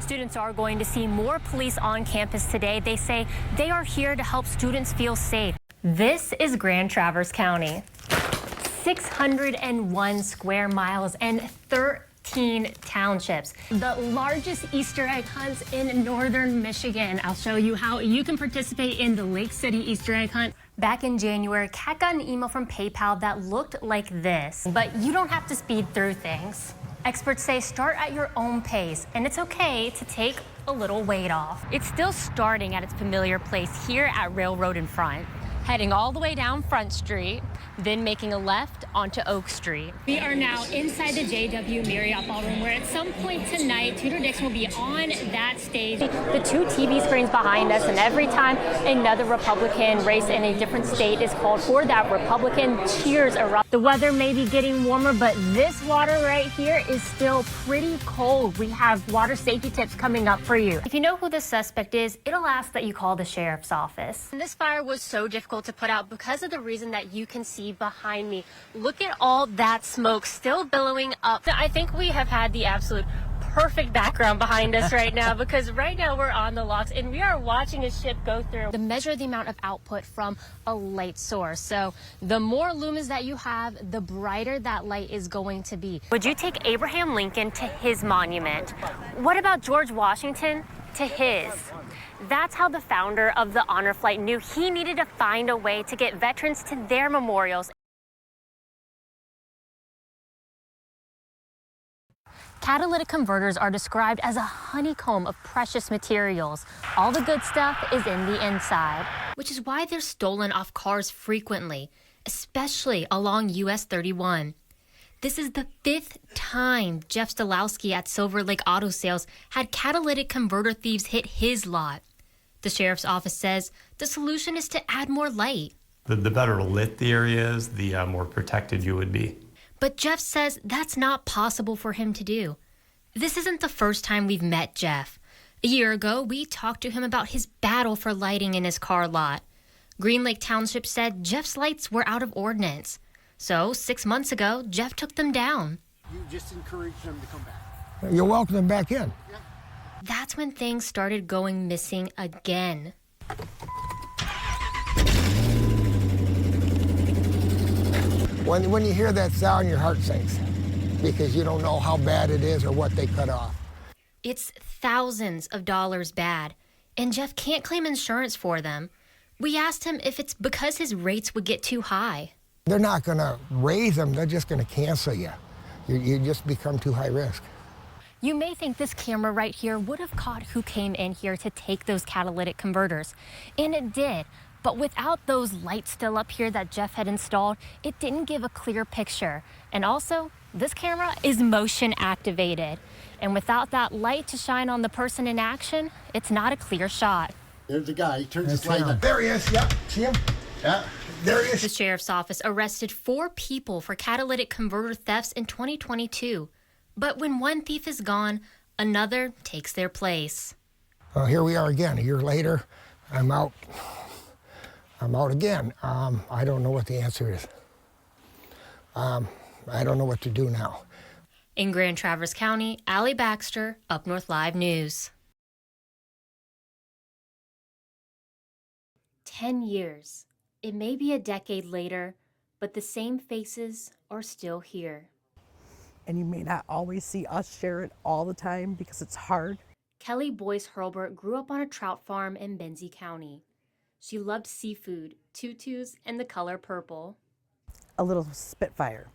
Students are going to see more police on campus today. They say they are here to help students feel safe. This is Grand Traverse County. 601 square miles and 13 townships. The largest Easter egg hunts in northern Michigan. I'll show you how you can participate in the Lake City Easter egg hunt. Back in January, Kat got an email from PayPal that looked like this, but you don't have to speed through things. Experts say start at your own pace, and it's okay to take a little weight off. It's still starting at its familiar place here at Railroad and Front, heading all the way down Front Street, then making a left onto Oak Street. We are now inside the JW Marriott Ballroom, where at some point tonight, Tudor Dixon will be on that stage. The two TV screens behind us, and every time another Republican race in a different state is called for, that Republican cheers erupt. The weather may be getting warmer, but this water right here is still pretty cold. We have water safety tips coming up for you. If you know who the suspect is, it'll ask that you call the sheriff's office. And this fire was so difficult to put out because of the reason that you can see behind me. Look at all that smoke still billowing up. I think we have had the absolute perfect background behind us right now, because right now we're on the locks and we are watching a ship go through to measure the amount of output from a light source. So the more lumens that you have, the brighter that light is going to be. Would you take Abraham Lincoln to his monument? What about George Washington to his? That's how the founder of the Honor Flight knew he needed to find a way to get veterans to their memorials. Catalytic converters are described as a honeycomb of precious materials. All the good stuff is in the inside, which is why they're stolen off cars frequently, especially along US 31. This is the 5th time Jeff Stolowski at Silver Lake Auto Sales had catalytic converter thieves hit his lot. The sheriff's office says the solution is to add more light. The better lit the area is, the more protected you would be. But Jeff says that's not possible for him to do. This isn't the first time we've met Jeff. A year ago, we talked to him about his battle for lighting in his car lot. Green Lake Township said Jeff's lights were out of ordinance. So 6 months ago, Jeff took them down. You just encouraged them to come back. You're welcome back in. Yeah. That's when things started going missing again. When you hear that sound, your heart sinks because you don't know how bad it is or what they cut off. It's thousands of dollars bad, and Jeff can't claim insurance for them. We asked him if it's because his rates would get too high. They're not going to raise them, they're just going to cancel you. You just become too high risk. You may think this camera right here would have caught who came in here to take those catalytic converters, and it did. But without those lights still up here that Jeff had installed, it didn't give a clear picture. And also, this camera is motion activated. And without that light to shine on the person in action, it's not a clear shot. There's the guy. He turns his light on. There he is. Yep. See him? Yeah. There he is. The sheriff's office arrested 4 people for catalytic converter thefts in 2022. But when one thief is gone, another takes their place. Here we are again. A year later, I'm out again. I don't know what the answer is. I don't know what to do now. In Grand Traverse County, Alli Baxter, Up North Live News. 10 years. It may be a decade later, but the same faces are still here. And you may not always see us share it all the time because it's hard. Kelly Boyce Hurlbert grew up on a trout farm in Benzie County. She loved seafood, tutus, and the color purple. A little Spitfire.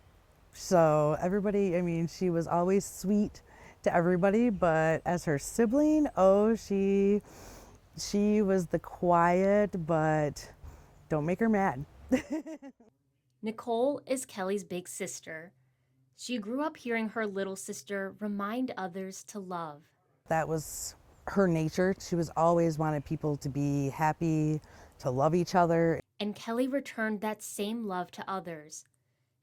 So everybody, I mean, she was always sweet to everybody, but as her sibling, oh, she was the quiet, but don't make her mad. Nicole is Kelly's big sister. She grew up hearing her little sister remind others to love. That was her nature. She was always wanted people to be happy, to love each other. And Kelly returned that same love to others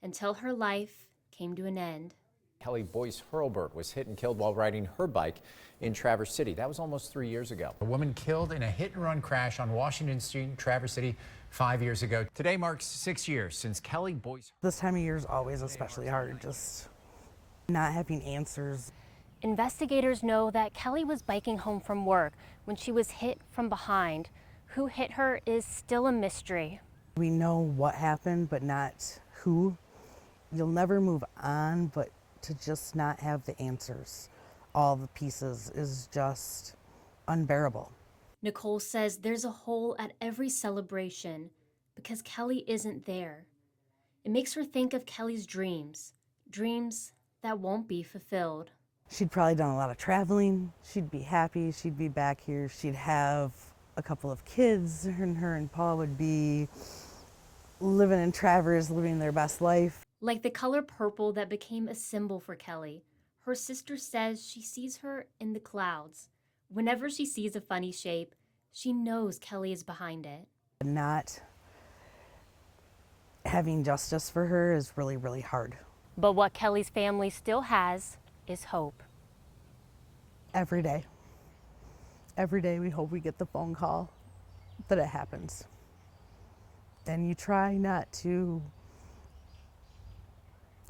until her life came to an end. Kelly Boyce Hurlbert was hit and killed while riding her bike in Traverse City. That was almost 3 years ago. A woman killed in a hit-and-run crash on Washington Street in Traverse City 5 years ago. Today marks 6 years since Kelly Boyce. This time of year is always especially hard, just not having answers. Investigators know that Kelly was biking home from work when she was hit from behind. Who hit her is still a mystery. We know what happened, but not who. You'll never move on, but to just not have the answers, all the pieces, is just unbearable. Nicole says there's a hole at every celebration because Kelly isn't there. It makes her think of Kelly's dreams, dreams that won't be fulfilled. She'd probably done a lot of traveling. She'd be happy. She'd be back here. She'd have a couple of kids, and her and Paul would be living in Traverse, living their best life. Like the color purple that became a symbol for Kelly, her sister says she sees her in the clouds. Whenever she sees a funny shape, she knows Kelly is behind it. Not having justice for her is really, really hard. But what Kelly's family still has is hope. Every day. Every day we hope we get the phone call that it happens. And you try not to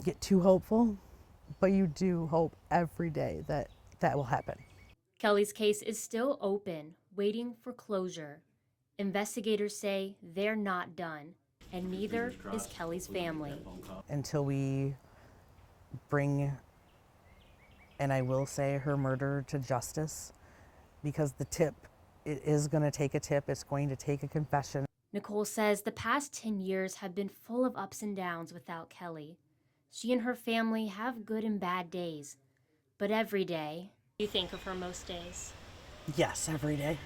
get too hopeful, but you do hope every day that that will happen. Kelly's case is still open, waiting for closure. Investigators say they're not done, and neither is Kelly's family. Until we bring, and I will say, her murderer to justice, because the tip, it is going to take a tip, it's going to take a confession. Nicole says the past 10 years have been full of ups and downs without Kelly. She and her family have good and bad days, but every day, you think of her most days. Yes, every day.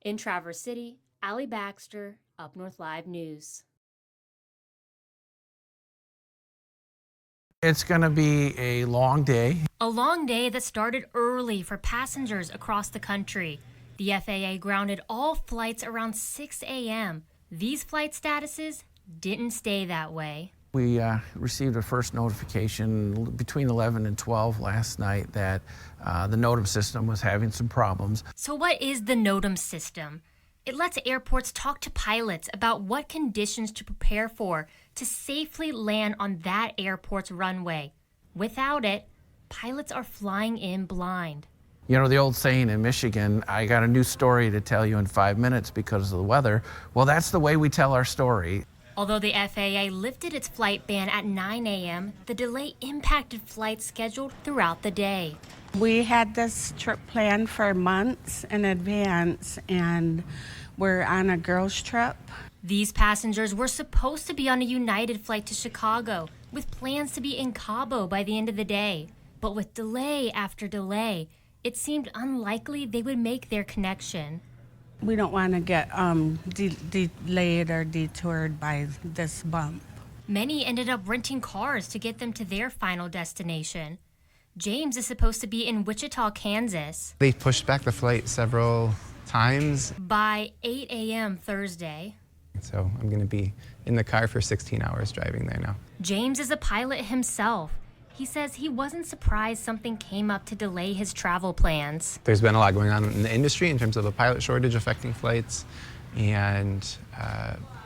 In Traverse City, Alli Baxter, Up North Live News. It's going to be a long day. A long day that started early for passengers across the country. The FAA grounded all flights around 6 a.m. These flight statuses didn't stay that way. We received a first notification between 11 and 12 last night that the NOTAM system was having some problems. So what is the NOTAM system? It lets airports talk to pilots about what conditions to prepare for to safely land on that airport's runway. Without it, pilots are flying in blind. You know the old saying in Michigan, I got a new story to tell you in 5 minutes because of the weather. Well, that's the way we tell our story. Although the FAA lifted its flight ban at 9 a.m., the delay impacted flights scheduled throughout the day. We had this trip planned for months in advance, and we're on a girls' trip. These passengers were supposed to be on a United flight to Chicago, with plans to be in Cabo by the end of the day. But with delay after delay, it seemed unlikely they would make their connection. We don't want to get delayed or detoured by this bump. Many ended up renting cars to get them to their final destination. James is supposed to be in Wichita, Kansas. They pushed back the flight several times. By 8 a.m. Thursday. So I'm going to be in the car for 16 hours driving there now. James is a pilot himself. He says he wasn't surprised something came up to delay his travel plans. There's been a lot going on in the industry in terms of a pilot shortage affecting flights and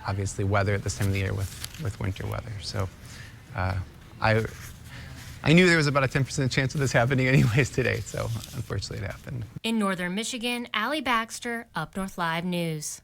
obviously weather at this time of the year with winter weather. So I knew there was about a 10% chance of this happening anyways today, so unfortunately it happened. In northern Michigan, Alli Baxter, Up North Live News.